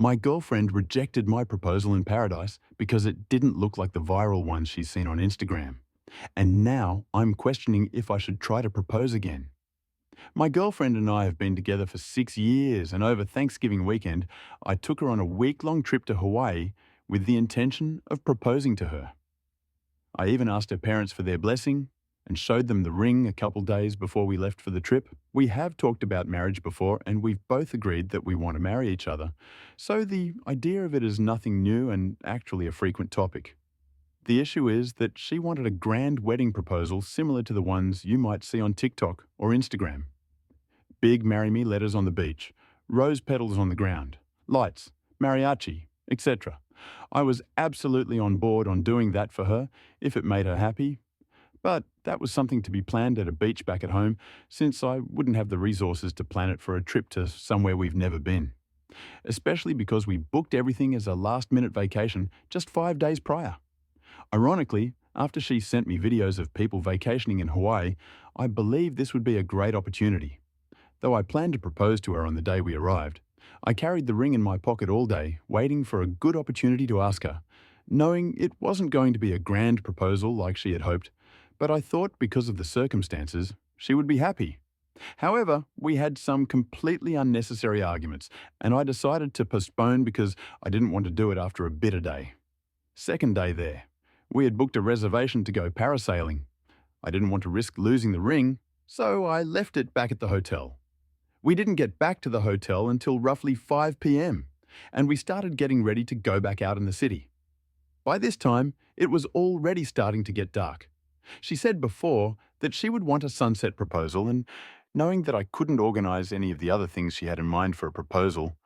My girlfriend rejected my proposal in paradise because it didn't look like the viral ones she's seen on Instagram. And now I'm questioning if I should try to propose again. My girlfriend and I have been together for 6 years, and over Thanksgiving weekend, I took her on a week-long trip to Hawaii with the intention of proposing to her. I even asked her parents for their blessing and showed them the ring a couple days before we left for the trip. We have talked about marriage before, and we've both agreed that we want to marry each other, so the idea of it is nothing new and actually a frequent topic. The issue is that she wanted a grand wedding proposal similar to the ones you might see on TikTok or Instagram. Big marry me letters on the beach, rose petals on the ground, lights, mariachi, etc. I was absolutely on board on doing that for her if it made her happy, but that was something to be planned at a beach back at home, since I wouldn't have the resources to plan it for a trip to somewhere we've never been. Especially because we booked everything as a last-minute vacation just 5 days prior. Ironically, after she sent me videos of people vacationing in Hawaii, I believe this would be a great opportunity. Though I planned to propose to her on the day we arrived, I carried the ring in my pocket all day, waiting for a good opportunity to ask her, knowing it wasn't going to be a grand proposal like she had hoped, but I thought because of the circumstances, she would be happy. However, we had some completely unnecessary arguments, and I decided to postpone because I didn't want to do it after a bitter day. Second day there. We had booked a reservation to go parasailing. I didn't want to risk losing the ring, so I left it back at the hotel. We didn't get back to the hotel until roughly 5 p.m., and we started getting ready to go back out in the city. By this time, it was already starting to get dark. She said before that she would want a sunset proposal, and knowing that I couldn't organize any of the other things she had in mind for a proposal,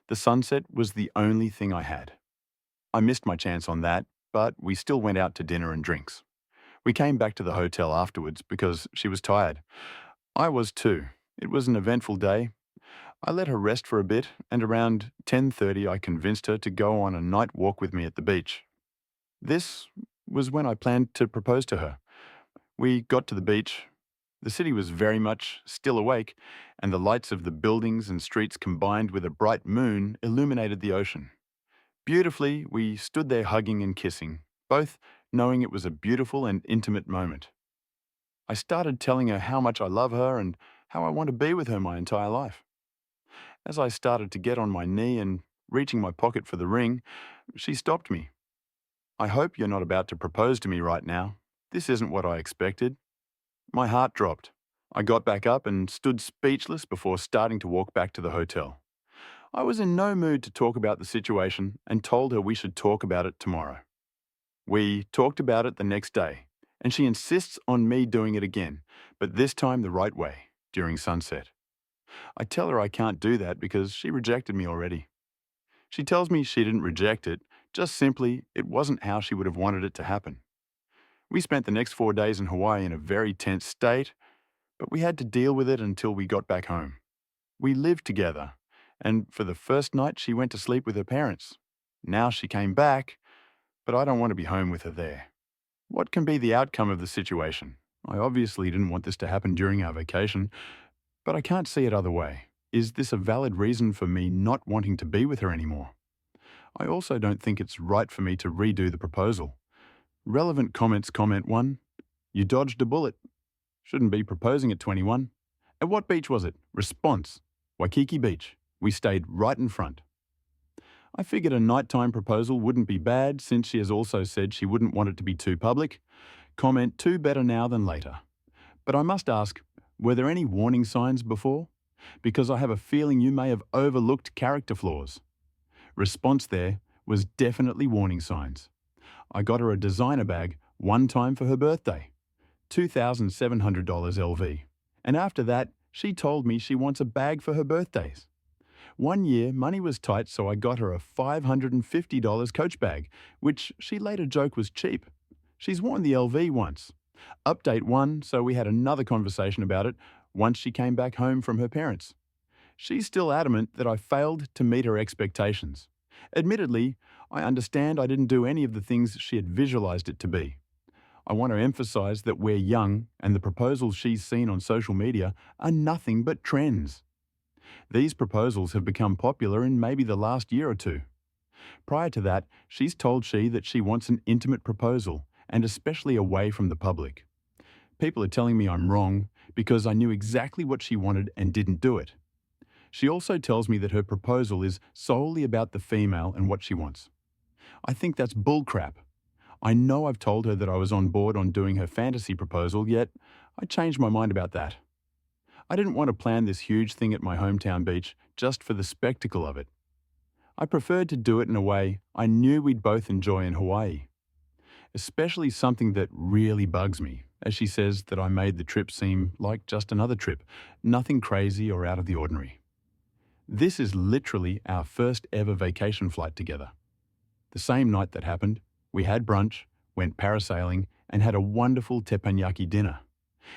the sunset was the only thing I had. I missed my chance on that, but we still went out to dinner and drinks. We came back to the hotel afterwards because she was tired. I was too. It was an eventful day. I let her rest for a bit, and around 10:30 I convinced her to go on a night walk with me at the beach. This was when I planned to propose to her. We got to the beach. The city was very much still awake, and the lights of the buildings and streets combined with a bright moon illuminated the ocean. Beautifully, we stood there hugging and kissing, both knowing it was a beautiful and intimate moment. I started telling her how much I love her and how I want to be with her my entire life. As I started to get on my knee and reaching my pocket for the ring, she stopped me. "I hope you're not about to propose to me right now. This isn't what I expected." My heart dropped. I got back up and stood speechless before starting to walk back to the hotel. I was in no mood to talk about the situation and told her we should talk about it tomorrow. We talked about it the next day, and she insists on me doing it again, but this time the right way, during sunset. I tell her I can't do that because she rejected me already. She tells me she didn't reject it, just simply it wasn't how she would have wanted it to happen. We spent the next 4 days in Hawaii in a very tense state, but we had to deal with it until we got back home. We lived together, and for the first night she went to sleep with her parents. Now she came back, but I don't want to be home with her there. What can be the outcome of the situation? I obviously didn't want this to happen during our vacation, but I can't see it other way. Is this a valid reason for me not wanting to be with her anymore? I also don't think it's right for me to redo the proposal. Relevant comments comment 1. You dodged a bullet. Shouldn't be proposing at 21. At what beach was it? Response. Waikiki Beach. We stayed right in front. I figured a nighttime proposal wouldn't be bad since she has also said she wouldn't want it to be too public. Comment 2, better now than later. But I must ask, were there any warning signs before? Because I have a feeling you may have overlooked character flaws. Response there was definitely warning signs. I got her a designer bag one time for her birthday, $2,700 LV. And after that, she told me she wants a bag for her birthdays. One year, money was tight, so I got her a $550 Coach bag, which she later joked was cheap. She's worn the LV once. Update 1, so we had another conversation about it once she came back home from her parents. She's still adamant that I failed to meet her expectations. Admittedly, I understand I didn't do any of the things she had visualized it to be. I want to emphasize that we're young and the proposals she's seen on social media are nothing but trends. These proposals have become popular in maybe the last year or two. Prior to that, she's told she that she wants an intimate proposal, and especially away from the public. People are telling me I'm wrong because I knew exactly what she wanted and didn't do it. She also tells me that her proposal is solely about the female and what she wants. I think that's bullcrap. I know I've told her that I was on board on doing her fantasy proposal, yet I changed my mind about that. I didn't want to plan this huge thing at my hometown beach just for the spectacle of it. I preferred to do it in a way I knew we'd both enjoy in Hawaii. Especially something that really bugs me, as she says that I made the trip seem like just another trip, nothing crazy or out of the ordinary. This is literally our first ever vacation flight together. The same night that happened, we had brunch, went parasailing, and had a wonderful teppanyaki dinner.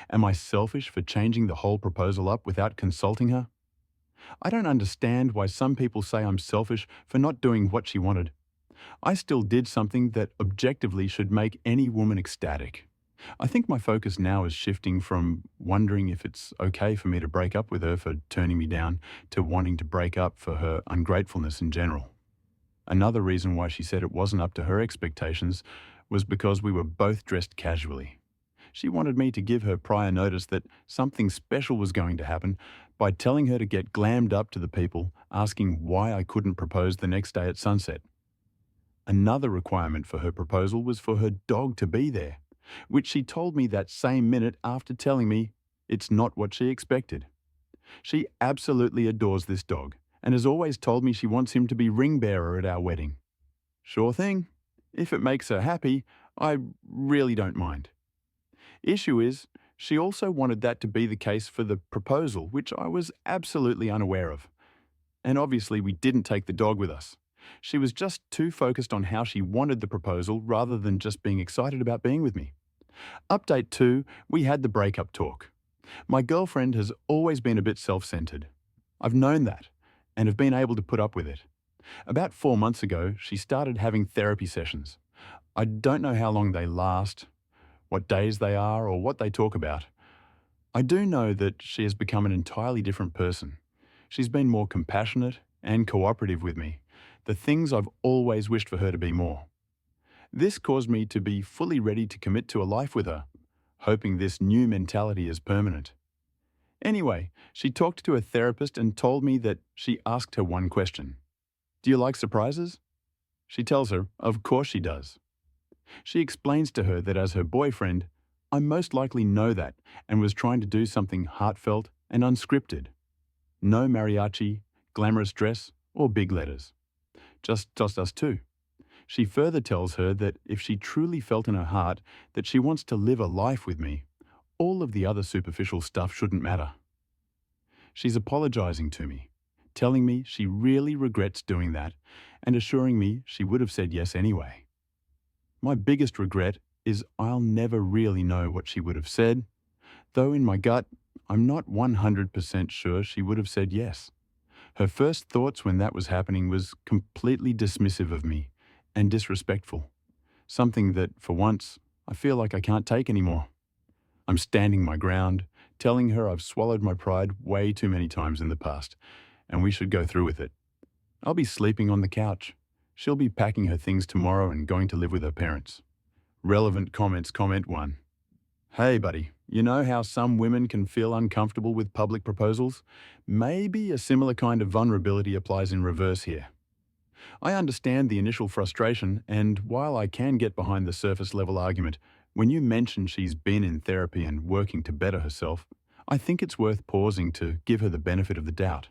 Am I selfish for changing the whole proposal up without consulting her? I don't understand why some people say I'm selfish for not doing what she wanted. I still did something that objectively should make any woman ecstatic. I think my focus now is shifting from wondering if it's okay for me to break up with her for turning me down to wanting to break up for her ungratefulness in general. Another reason why she said it wasn't up to her expectations was because we were both dressed casually. She wanted me to give her prior notice that something special was going to happen by telling her to get glammed up to the people, asking why I couldn't propose the next day at sunset. Another requirement for her proposal was for her dog to be there, which she told me that same minute after telling me it's not what she expected. She absolutely adores this dog and has always told me she wants him to be ring bearer at our wedding. Sure thing. If it makes her happy, I really don't mind. Issue is, she also wanted that to be the case for the proposal, which I was absolutely unaware of. And obviously we didn't take the dog with us. She was just too focused on how she wanted the proposal rather than just being excited about being with me. Update 2, we had the breakup talk. My girlfriend has always been a bit self-centered. I've known that and have been able to put up with it. About 4 months ago, she started having therapy sessions. I don't know how long they last, what days they are, or what they talk about. I do know that she has become an entirely different person. She's been more compassionate and cooperative with me, the things I've always wished for her to be more. This caused me to be fully ready to commit to a life with her, hoping this new mentality is permanent. Anyway, she talked to a therapist and told me that she asked her one question. Do you like surprises? She tells her, of course she does. She explains to her that as her boyfriend, I most likely know that and was trying to do something heartfelt and unscripted. No mariachi, glamorous dress, or big letters. Just us two. She further tells her that if she truly felt in her heart that she wants to live a life with me, all of the other superficial stuff shouldn't matter. She's apologizing to me, telling me she really regrets doing that and assuring me she would have said yes anyway. My biggest regret is I'll never really know what she would have said, though in my gut, I'm not 100% sure she would have said yes. Her first thoughts when that was happening was completely dismissive of me and disrespectful, something that, for once, I feel like I can't take anymore. I'm standing my ground, telling her I've swallowed my pride way too many times in the past, and we should go through with it. I'll be sleeping on the couch. She'll be packing her things tomorrow and going to live with her parents. Relevant comments, comment 1. Hey buddy, you know how some women can feel uncomfortable with public proposals? Maybe a similar kind of vulnerability applies in reverse here. I understand the initial frustration, and while I can get behind the surface level argument, when you mention she's been in therapy and working to better herself, I think it's worth pausing to give her the benefit of the doubt.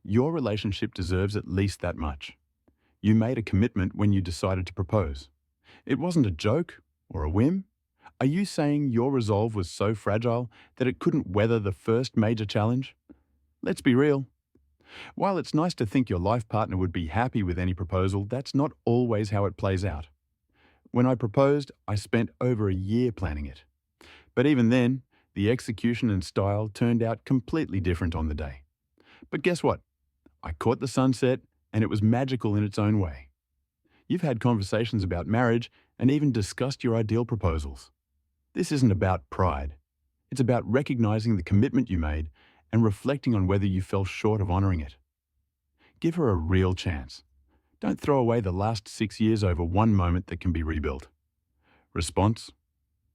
Your relationship deserves at least that much. You made a commitment when you decided to propose. It wasn't a joke or a whim. Are you saying your resolve was so fragile that it couldn't weather the first major challenge? Let's be real. While it's nice to think your life partner would be happy with any proposal, that's not always how it plays out. When I proposed, I spent over a year planning it. But even then, the execution and style turned out completely different on the day. But guess what? I caught the sunset, and it was magical in its own way. You've had conversations about marriage and even discussed your ideal proposals. This isn't about pride. It's about recognizing the commitment you made and reflecting on whether you fell short of honoring it. Give her a real chance. Don't throw away the last 6 years over one moment that can be rebuilt. Response: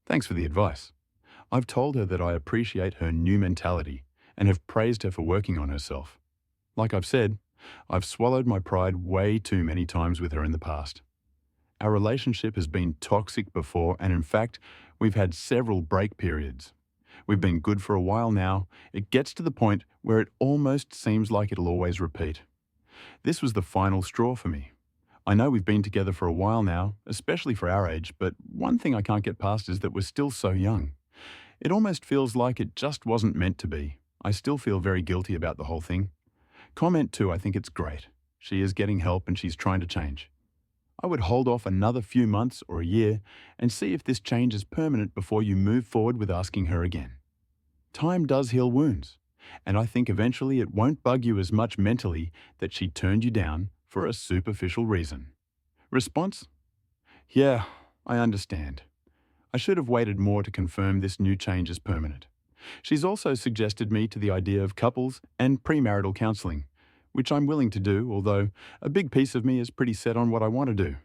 thanks for the advice. I've told her that I appreciate her new mentality and have praised her for working on herself. Like I've said, I've swallowed my pride way too many times with her in the past. Our relationship has been toxic before, and in fact, we've had several break periods. We've been good for a while now. It gets to the point where it almost seems like it'll always repeat. This was the final straw for me. I know we've been together for a while now, especially for our age, but one thing I can't get past is that we're still so young. It almost feels like it just wasn't meant to be. I still feel very guilty about the whole thing. Comment 2, I think it's great. She is getting help and she's trying to change. I would hold off another few months or a year and see if this change is permanent before you move forward with asking her again. Time does heal wounds, and I think eventually it won't bug you as much mentally that she turned you down for a superficial reason. Response: yeah, I understand. I should have waited more to confirm this new change is permanent. She's also suggested me to the idea of couples and premarital counselling, which I'm willing to do, although a big piece of me is pretty set on what I want to do.